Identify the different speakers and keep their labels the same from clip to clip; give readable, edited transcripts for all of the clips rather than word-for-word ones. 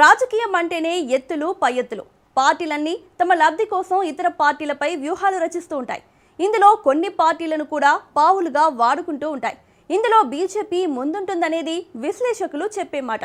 Speaker 1: రాజకీయం అంటేనే ఎత్తులు పై ఎత్తులు. పార్టీలన్నీ తమ లబ్ధి కోసం ఇతర పార్టీలపై వ్యూహాలు రచిస్తూ ఉంటాయి. ఇందులో కొన్ని పార్టీలను కూడా పావులుగా వాడుకుంటూ ఉంటాయి. ఇందులో బీజేపీ ముందుంటుందనేది విశ్లేషకులు చెప్పే మాట.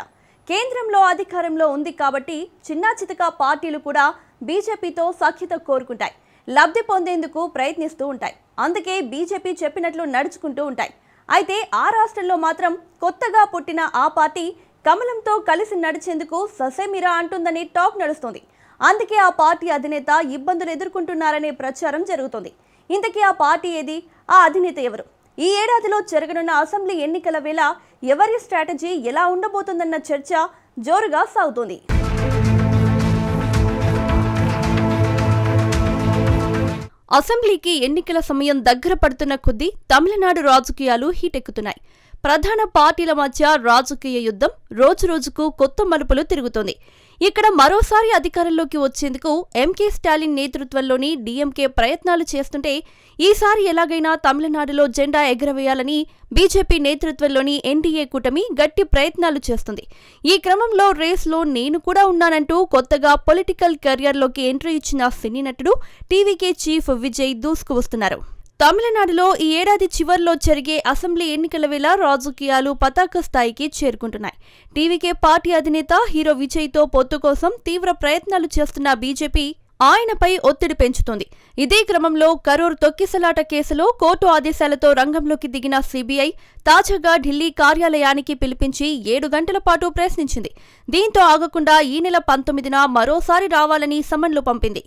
Speaker 1: కేంద్రంలో అధికారంలో ఉంది కాబట్టి చిన్నా చితకా పార్టీలు కూడా బీజేపీతో సఖ్యత కోరుకుంటాయి, లబ్ధి పొందేందుకు ప్రయత్నిస్తూ ఉంటాయి. అందుకే బీజేపీ చెప్పినట్లు నడుచుకుంటూ ఉంటాయి. అయితే ఆ రాష్ట్రంలో మాత్రం కొత్తగా పుట్టిన ఆ పార్టీ కమలంతో కలిసి నడిచేందుకు ససేమిరా అంటుందని టాక్ నడుస్తుంది. అందుకే ఆ పార్టీ అధినేత ఇబ్బందులు ఎదుర్కొంటున్నారనే ప్రచారం జరుగుతుంది. ఇంతకీ ఆ పార్టీ ఏది, ఆ అధినేత ఎవరు? ఈ ఏడాదిలో జరగనున్న అసెంబ్లీ ఎన్నికల వేళ ఎవరి స్ట్రాటజీ ఎలా ఉండబోతుందన్న చర్చ జోరుగా సాగుతోంది. అసెంబ్లీకి ఎన్నికల సమయం దగ్గర పడుతున్న కొద్దీ తమిళనాడు రాజకీయాలు హీటెక్కుతున్నాయి. ప్రధాన పార్టీల మధ్య రాజకీయ యుద్ధం రోజురోజుకు కొత్త మలుపులు తిరుగుతోంది. ఇక్కడ మరోసారి అధికారంలోకి వచ్చేందుకు ఎంకే స్టాలిన్ నేతృత్వంలోని డీఎంకే ప్రయత్నాలు చేస్తుంటే, ఈసారి ఎలాగైనా తమిళనాడులో జెండా ఎగరవేయాలని బీజేపీ నేతృత్వంలోని ఎన్డీఏ కూటమి గట్టి ప్రయత్నాలు చేస్తుంది. ఈ క్రమంలో రేస్లో నేను కూడా ఉన్నానంటూ కొత్తగా పొలిటికల్ కెరియర్లోకి ఎంట్రీ ఇచ్చిన సినీ నటుడు టీవీకే చీఫ్ విజయ్ దూసుకువస్తున్నారు. తమిళనాడులో ఈ ఏడాది చివర్లో జరిగే అసెంబ్లీ ఎన్నికల వేళ రాజకీయాలు పతాక స్థాయికి చేరుకుంటున్నాయి. టీవీకే పార్టీ అధినేత హీరో విజయ్తో పొత్తు కోసం తీవ్ర ప్రయత్నాలు చేస్తున్న బీజేపీ ఆయనపై ఒత్తిడి పెంచుతోంది. ఇదే క్రమంలో కరూర్ తొక్కిసలాట కేసులో కోర్టు ఆదేశాలతో రంగంలోకి దిగిన సీబీఐ తాజాగా ఢిల్లీ కార్యాలయానికి పిలిపించి 7 గంటల పాటు ప్రశ్నించింది. దీంతో ఆగకుండా ఈ నెల 19న మరోసారి రావాలని సమన్లు పంపింది.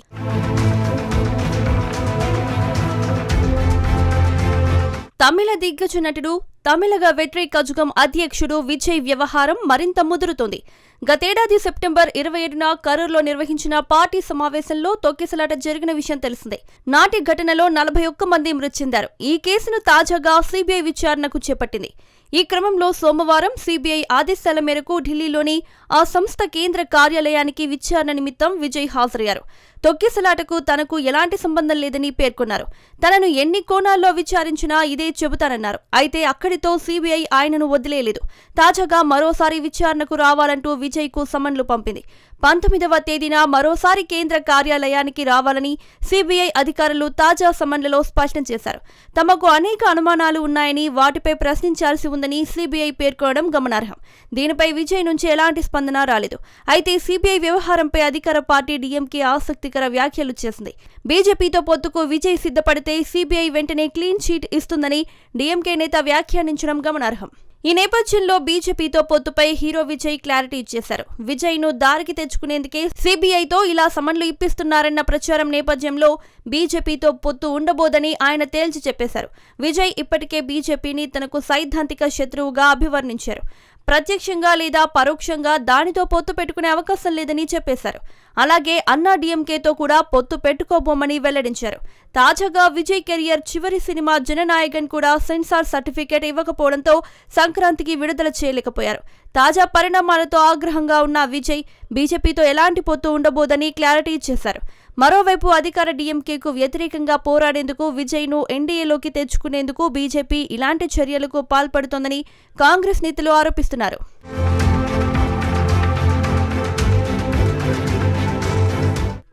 Speaker 1: తమిళ దిగ్గజ నటుడు, తమిళగ వెట్రి కజగం అధ్యక్షుడు విజయ్ వ్యవహారం మరింత ముదురుతోంది. గతేడాది సెప్టెంబర్ 27న కరూర్లో నిర్వహించిన పార్టీ సమావేశంలో తొక్కిసలాట జరిగిన విషయం తెలిసిందే. నాటి ఘటనలో 41 మంది మృతి చెందారు. ఈ కేసును తాజాగా సీబీఐ విచారణకు చేపట్టింది. ఈ క్రమంలో సోమవారం సీబీఐ ఆదేశాల మేరకు ఢిల్లీలోని ఆ సంస్థ కేంద్ర కార్యాలయానికి విచారణ నిమిత్తం విజయ్ హాజరయ్యారు. తొక్కిసలాటకు తనకు ఎలాంటి సంబంధం లేదని పేర్కొన్నారు. తనను ఎన్ని కోణాల్లో విచారించినా ఇదే చెబుతానన్నారు. అయితే అక్కడితో సీబీఐ ఆయనను వదిలేయలేదు. తాజాగా మరోసారి విచారణకు రావాలంటూ విజయ్కు సమన్లు పంపింది. 19వ తేదీన మరోసారి కేంద్ర కార్యాలయానికి రావాలని సీబీఐ అధికారులు తాజా సమన్లలో స్పష్టం చేశారు. తమకు అనేక అనుమానాలు ఉన్నాయని, వాటిపై ప్రశ్నించాల్సి ఉందని సీబీఐ పేర్కొనడం గమనార్హం. దీనిపై విజయ్ నుంచి ఎలాంటి స్పందన రాలేదు. అయితే సీబీఐ వ్యవహారంపై అధికార పార్టీ డీఎంకే ఆసక్తికర వ్యాఖ్యలు చేసింది. బీజేపీతో పొత్తుకు విజయ్ సిద్ధపడితే సీబీఐ వెంటనే క్లీన్ చీట్ ఇస్తుందని డీఎంకే నేత వ్యాఖ్యానించడం గమనార్హం. ఈ నేపథ్యంలో బీజేపీతో పొత్తుపై హీరో విజయ్ క్లారిటీ ఇచ్చేశారు. విజయ్ ను దారికి తెచ్చుకునేందుకే సీబీఐతో ఇలా సమన్లు ఇప్పిస్తున్నారన్న ప్రచారం నేపథ్యంలో బీజేపీతో పొత్తు ఉండబోదని ఆయన తేల్చి చెప్పేశారు. విజయ్ ఇప్పటికే బీజేపీని తనకు సైద్ధాంతిక శత్రువుగా అభివర్ణించారు. ప్రత్యక్షంగా లేదా పరోక్షంగా దానితో పొత్తు పెట్టుకునే అవకాశం లేదని చెప్పేశారు. అలాగే అన్నా డీఎంకేతో కూడా పొత్తు పెట్టుకోబోమని వెల్లడించారు. తాజాగా విజయ్ కెరియర్ చివరి సినిమా జననాయకన్ కూడా సెన్సార్ సర్టిఫికేట్ ఇవ్వకపోవడంతో సంక్రాంతికి విడుదల చేయలేకపోయారు. తాజా పరిణామాలతో ఆగ్రహంగా ఉన్న విజయ్ బీజేపీతో ఎలాంటి పొత్తు ఉండబోదని క్లారిటీ ఇచ్చేశారు. మరోవైపు అధికార డీఎంకేకు వ్యతిరేకంగా పోరాడేందుకు విజయ్ను ఎన్డీఏలోకి తెచ్చుకునేందుకు బీజేపీ ఇలాంటి చర్యలకు పాల్పడుతోందని కాంగ్రెస్ నేతలు ఆరోపిస్తున్నారు.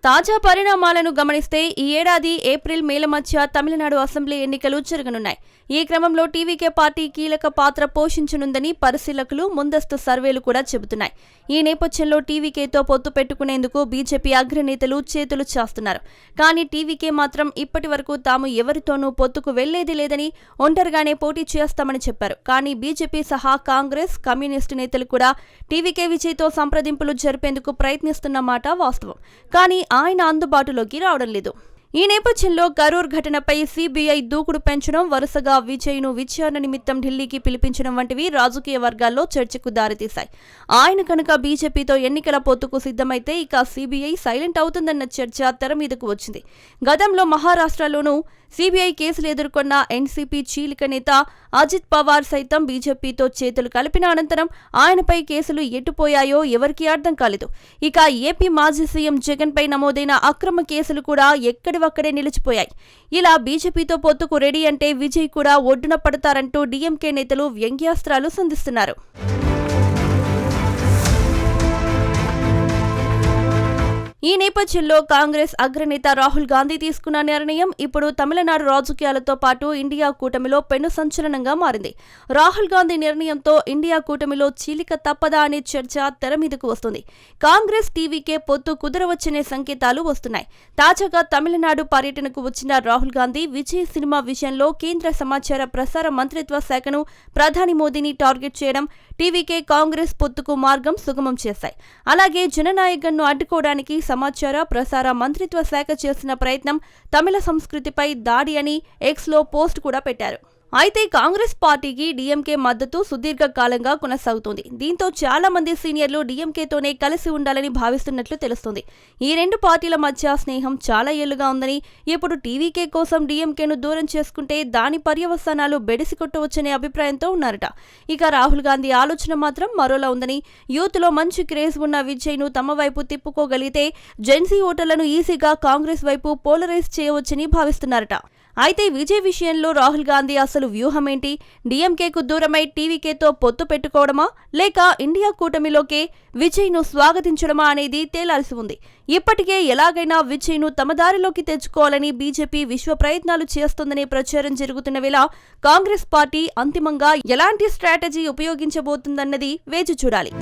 Speaker 1: తాజా పరిణామాలను గమనిస్తే ఈ ఏడాది ఏప్రిల్, మేల మధ్య తమిళనాడు అసెంబ్లీ ఎన్నికలు జరగనున్నాయి. ఈ క్రమంలో టీవీకే పార్టీ కీలక పాత్ర పోషించనుందని పరిశీలకులు, ముందస్తు సర్వేలు కూడా చెబుతున్నాయి. ఈ నేపథ్యంలో టీవీకేతో పొత్తు పెట్టుకునేందుకు బీజేపీ అగ్రనేతలు చేతులు చాస్తున్నారు. కానీ టీవీకే మాత్రం ఇప్పటి వరకు తాము ఎవరితోనూ పొత్తుకు వెళ్లేది లేదని, ఒంటరిగానే పోటీ చేస్తామని చెప్పారు. కానీ బీజేపీ సహా కాంగ్రెస్, కమ్యూనిస్టు నేతలు కూడా టీవీకే విజయ్తో సంప్రదింపులు జరిపేందుకు ప్రయత్నిస్తున్నమాట వాస్తవం. కానీ ఆయన అందుబాటులోకి రావడం లేదు. ఈ నేపథ్యంలో కరూర్ ఘటనపై సీబీఐ దూకుడు పెంచడం, వరుసగా విజయ్ను విచారణ నిమిత్తం ఢిల్లీకి పిలిపించడం వంటివి రాజకీయ వర్గాల్లో చర్చకు దారితీశాయి. ఆయన కనుక బీజేపీతో ఎన్నికల పొత్తుకు సిద్ధమైతే ఇక సీబీఐ సైలెంట్ అవుతుందన్న చర్చ తెర మీదకు వచ్చింది. గతంలో మహారాష్ట్రలోనూ సీబీఐ కేసులు ఎదుర్కొన్న ఎన్సీపీ చీలిక నేత అజిత్ పవార్ సైతం బీజేపీతో చేతులు కలిపిన అనంతరం ఆయనపై కేసులు ఎటుపోయాయో ఎవరికీ అర్థం కాలేదు. ఇక ఏపీ మాజీ సీఎం జగన్ పై నమోదైన అక్రమ కేసులు కూడా ఎక్కడివక్కడే నిలిచిపోయాయి. ఇలా బీజేపీతో పొత్తుకు రెడీ అంటే విజయ్ కూడా ఒడ్డున పడతారంటూ డీఎంకే నేతలు వ్యంగ్యాస్త్రాలు సంధిస్తున్నారు. ఈ నేపథ్యంలో కాంగ్రెస్ అగ్రనేత రాహుల్ గాంధీ తీసుకున్న నిర్ణయం ఇప్పుడు తమిళనాడు రాజకీయాలతో పాటు ఇండియా కూటమిలో పెను సంచలనంగా మారింది. రాహుల్ గాంధీ నిర్ణయంతో ఇండియా కూటమిలో చీలిక తప్పదా అనే చర్చ తెర మీదకు వస్తుంది. కాంగ్రెస్ టీవీకే పొత్తు కుదరవచ్చనే సంకేతాలు వస్తున్నాయి. తాజాగా తమిళనాడు పర్యటనకు వచ్చిన రాహుల్ గాంధీ విజయ్ సినిమా విషయంలో కేంద్ర సమాచార ప్రసార మంత్రిత్వ శాఖను ప్రధాని మోదీని టార్గెట్ చేయడం టీవీకే కాంగ్రెస్ పొత్తుకు మార్గం సుగమం చేశాయి. అలాగే జననాయకన్ను అడ్డుకోవడానికి సమాచార ప్రసార మంత్రిత్వ శాఖ చేసిన ప్రయత్నం తమిళ సంస్కృతిపై దాడి అని ఎక్స్లో పోస్ట్ కూడా పెట్టారు. అయితే కాంగ్రెస్ పార్టీకి డీఎంకే మద్దతు సుదీర్ఘకాలంగా కొనసాగుతోంది. దీంతో చాలా మంది సీనియర్లు డీఎంకేతోనే కలిసి ఉండాలని భావిస్తున్నట్లు తెలుస్తోంది. ఈ రెండు పార్టీల మధ్య స్నేహం చాలా ఏళ్లుగా ఉందని, ఇప్పుడు టీవీకే కోసం డీఎంకేను దూరం చేసుకుంటే దాని పర్యవసానాలు బెడిసికొట్టవచ్చనే అభిప్రాయంతో ఉన్నారట. ఇక రాహుల్ గాంధీ ఆలోచన మాత్రం మరోలా ఉందని, యూత్లో మంచి క్రేజ్ ఉన్న విజయ్ను తమ వైపు తిప్పుకోగలిగితే జెన్సీ ఓటర్లను ఈజీగా కాంగ్రెస్ వైపు పోలరైజ్ చేయవచ్చని భావిస్తున్నారట. అయితే విజయ్ విషయంలో రాహుల్ గాంధీ అసలు వ్యూహమేంటి? డీఎంకేకు దూరమై టీవీకేతో పొత్తు పెట్టుకోవడమా, లేక ఇండియా కూటమిలోకే విజయ్ను స్వాగతించడమా అనేది తేలాల్సి ఉంది. ఇప్పటికే ఎలాగైనా విజయ్ను తమ దారిలోకి తెచ్చుకోవాలని బీజేపీ విశ్వ ప్రయత్నాలు చేస్తోందనే ప్రచారం జరుగుతున్న వేళ కాంగ్రెస్ పార్టీ అంతిమంగా ఎలాంటి స్ట్రాటజీ ఉపయోగించబోతుందన్నది వేచి చూడాలి.